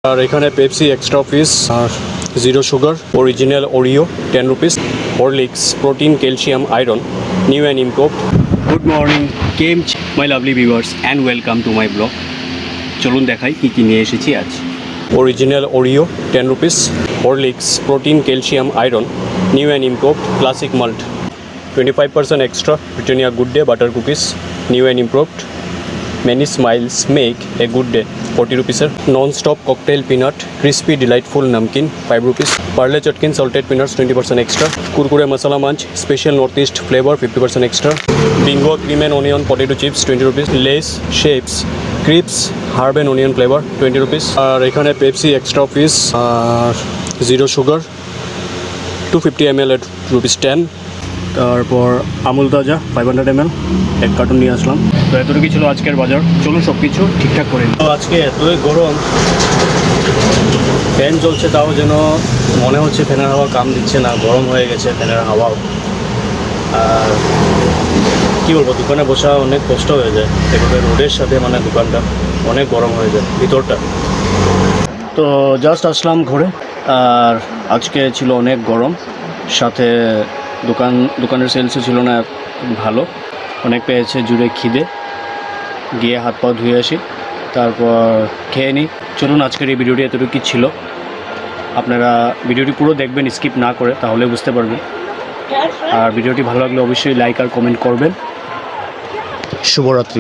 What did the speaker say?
আর এখানে Pepsi extra piece আর zero sugar, original Oreo 10 rupees, Horlicks protein calcium iron new and improved. Good morning কেম my lovely viewers and welcome to my blog. চলুন দেখাই কী কী নিয়ে এসেছি আজ। Original Oreo 10 rupees, Horlicks protein calcium iron new and improved classic malt 25% extra Britannia Good Day butter cookies new and improved. Many smiles make a good day 40 rupees. Non-stop cocktail peanut crispy delightful namkeen 5 rupees. Parle chutkin salted peanuts 20% extra. Kurkure masala munch special northeast flavor 50% extra. Bingo cream and onion potato chips 20 rupees. Lace shapes crisps herb and onion flavor 20 rupees. আর এখানে Pepsi extra piece আর zero sugar 250 ml at rupees 10. তারপর আমুল তাজা 500 ml এক cartoon নিয়ে আসলাম। তো এতটুকুই ছিল আজকের বাজার। চলুন সব কিছু ঠিকঠাক করে নিই। তো আজকে এতই গরম, ফ্যান চলছে তাও যেন মনে হচ্ছে ফ্যানের হাওয়া কাম দিচ্ছে না, গরম হয়ে গেছে ফ্যানের হাওয়াও। আর কী বলবো, দোকানে বসা অনেক কষ্ট হয়ে যায় এভাবে রোদের সাথে, মানে দোকানটা অনেক গরম হয়ে যায় ভিতরটা। তো জাস্ট আসলাম ঘরে, আর আজকে ছিল অনেক গরম, সাথে দোকানের সেলসও ছিল না ভালো, অনেক পেয়েছে জুড়ে খিদে, গিয়ে হাত পা ধুয়ে আসি তারপর খেয়ে নিই। চলুন আজকের এই ভিডিওটি এতটুকু ছিল। আপনারা ভিডিওটি পুরো দেখবেন স্কিপ না করে, তাহলে বুঝতে পারবেন। আর ভিডিওটি ভালো লাগলে অবশ্যই লাইক আর কমেন্ট করবেন। শুভরাত্রি।